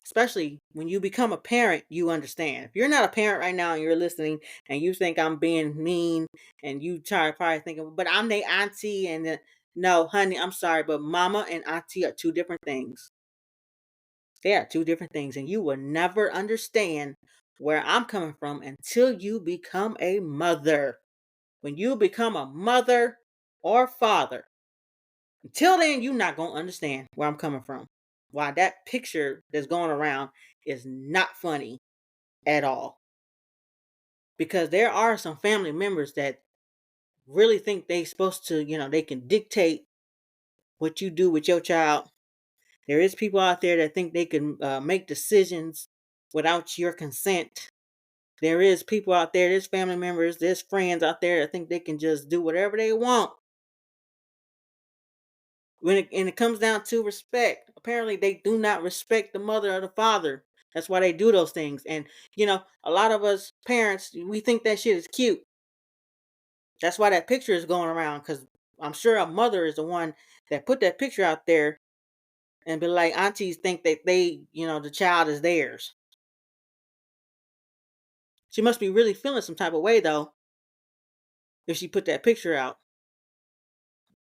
especially when you become a parent, you understand. If you're not a parent right now and you're listening and you think I'm being mean and you probably thinking, but I'm the auntie and no, honey, I'm sorry, but mama and auntie are two different things. They are two different things, and you will never understand where I'm coming from until you become a mother. When you become a mother or father, until then, you're not going to understand where I'm coming from. Why that picture that's going around is not funny at all. Because there are some family members that really think they're supposed to, they can dictate what you do with your child. There is people out there that think they can make decisions without your consent. There is people out there, there's family members, there's friends out there that think they can just do whatever they want And it comes down to respect. Apparently, they do not respect the mother or the father. That's why they do those things. And a lot of us parents, we think that shit is cute. That's why that picture is going around, because I'm sure a mother is the one that put that picture out there and be like, aunties think that the child is theirs. She must be really feeling some type of way, though, if she put that picture out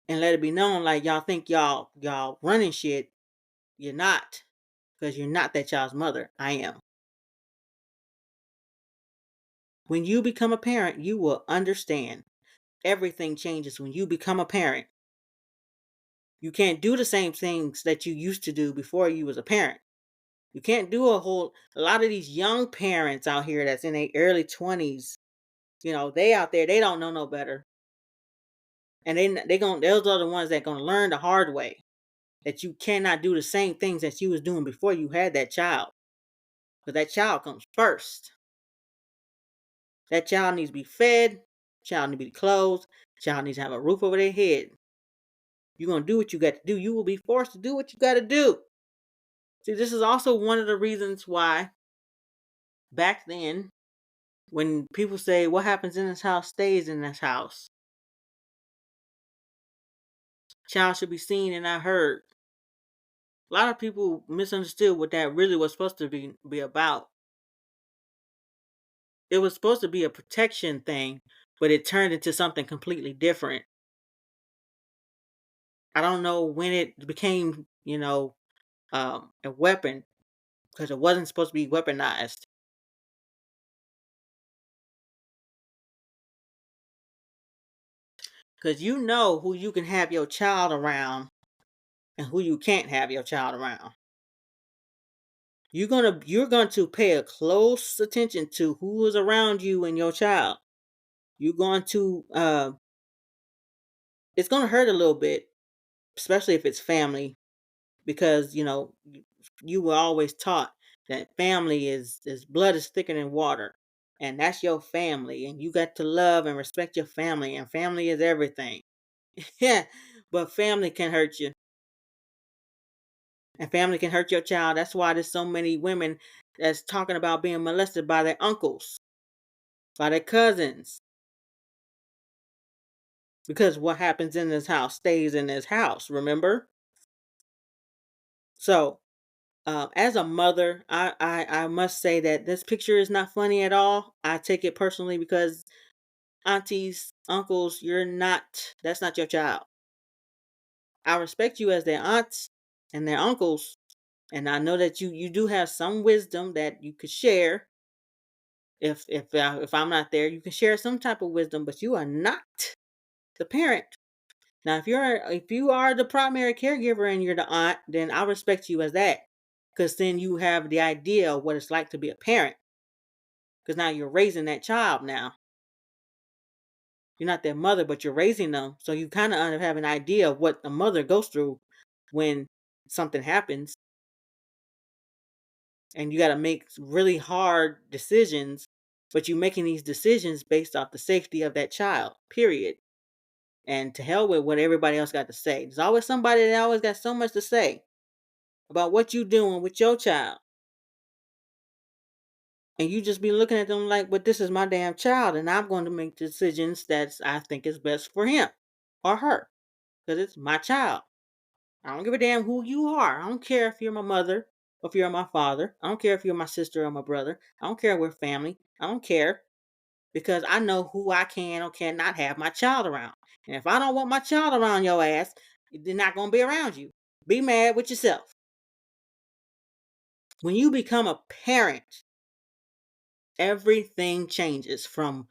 and let it be known, like, y'all think y'all running shit. You're not, because you're not that child's mother. I am. When you become a parent, you will understand. Everything changes when you become a parent. You can't do the same things that you used to do before you was a parent. You can't do a lot of these young parents out here that's in their early 20s, they out there, they don't know no better. And those are the ones that gonna learn the hard way. That you cannot do the same things that you was doing before you had that child. Because that child comes first. That child needs to be fed, child needs to be clothed, child needs to have a roof over their head. You're gonna do what you got to do. You will be forced to do what you gotta do. See, this is also one of the reasons why back then, when people say what happens in this house stays in this house. Child should be seen and not heard. A lot of people misunderstood what that really was supposed to be about. It was supposed to be a protection thing, but it turned into something completely different. I don't know when it became, a weapon, because it wasn't supposed to be weaponized. Because you know who you can have your child around and who you can't have your child around. You're going to pay a close attention to who is around you and your child. You're going to it's going to hurt a little bit, especially if it's family, because you were always taught that family is blood is thicker than water, and that's your family, and you got to love and respect your family, and family is everything. Yeah, but family can hurt you, and family can hurt your child. That's why there's so many women that's talking about being molested by their uncles, by their cousins, because what happens in this house stays in this house, remember? So as a mother, I must say that this picture is not funny at all. I take it personally because aunties, uncles, that's not your child. I respect you as their aunts and their uncles, and I know that you do have some wisdom that you could share. If I'm not there, you can share some type of wisdom, but you are not the parent. Now, if you are the primary caregiver and you're the aunt, then I respect you as that, because then you have the idea of what it's like to be a parent. Because now you're raising that child. Now you're not their mother, but you're raising them, so you kind of have an idea of what a mother goes through when something happens, and you got to make really hard decisions. But you're making these decisions based off the safety of that child. Period. And to hell with what everybody else got to say. There's always somebody that always got so much to say about what you doing with your child. And you just be looking at them like, but this is my damn child, and I'm going to make decisions that I think is best for him or her, because it's my child. I don't give a damn who you are. I don't care if you're my mother or if you're my father. I don't care if you're my sister or my brother. I don't care if we're family. I don't care, because I know who I can or cannot have my child around. And if I don't want my child around your ass, they're not going to be around you. Be mad with yourself. When you become a parent, everything changes, from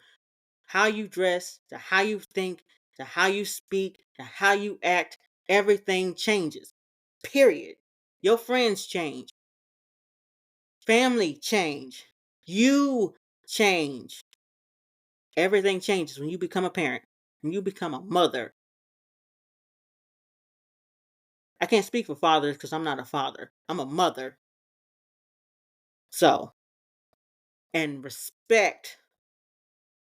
how you dress to how you think to how you speak to how you act. Everything changes. Period. Your friends change. Family change. You change. Everything changes when you become a parent. When you become a mother. I can't speak for fathers because I'm not a father. I'm a mother. So, and respect.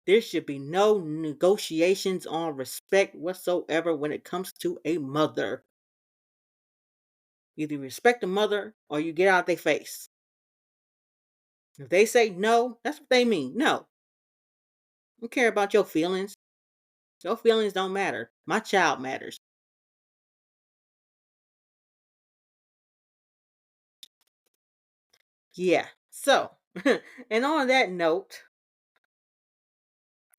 There should be no negotiations on respect whatsoever when it comes to a mother. Either you respect the mother or you get out their face. If they say no, that's what they mean. No. I don't care about your feelings. Your feelings don't matter. My child matters. Yeah. So, and on that note,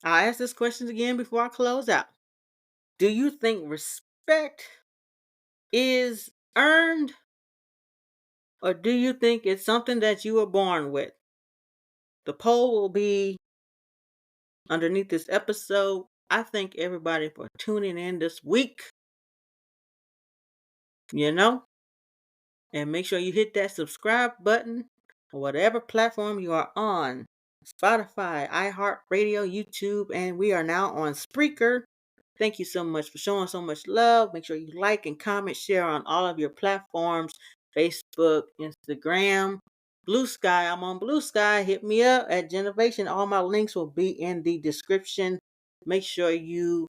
I'll ask this question again before I close out. Do you think respect is earned, or do you think it's something that you were born with? The poll will be underneath this episode. I thank everybody for tuning in this week. And make sure you hit that subscribe button on whatever platform you are on. Spotify, iHeartRadio, YouTube, and we are now on Spreaker. Thank you so much for showing so much love. Make sure you like and comment, share on all of your platforms, Facebook, Instagram, Blue Sky. I'm on Blue Sky. Hit me up at Jenavation. All my links will be in the description. Make sure you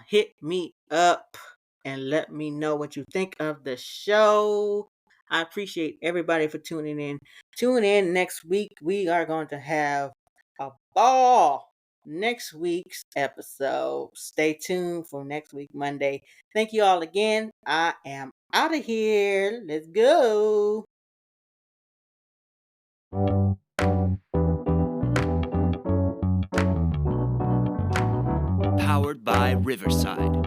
hit me up and let me know what you think of the show. I appreciate everybody for tuning in. Tune in next week. We are going to have a ball next week's episode. Stay tuned for next week, Monday. Thank you all again. I am out of here. Let's go. Powered by Riverside.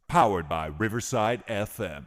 Powered by Riverside FM.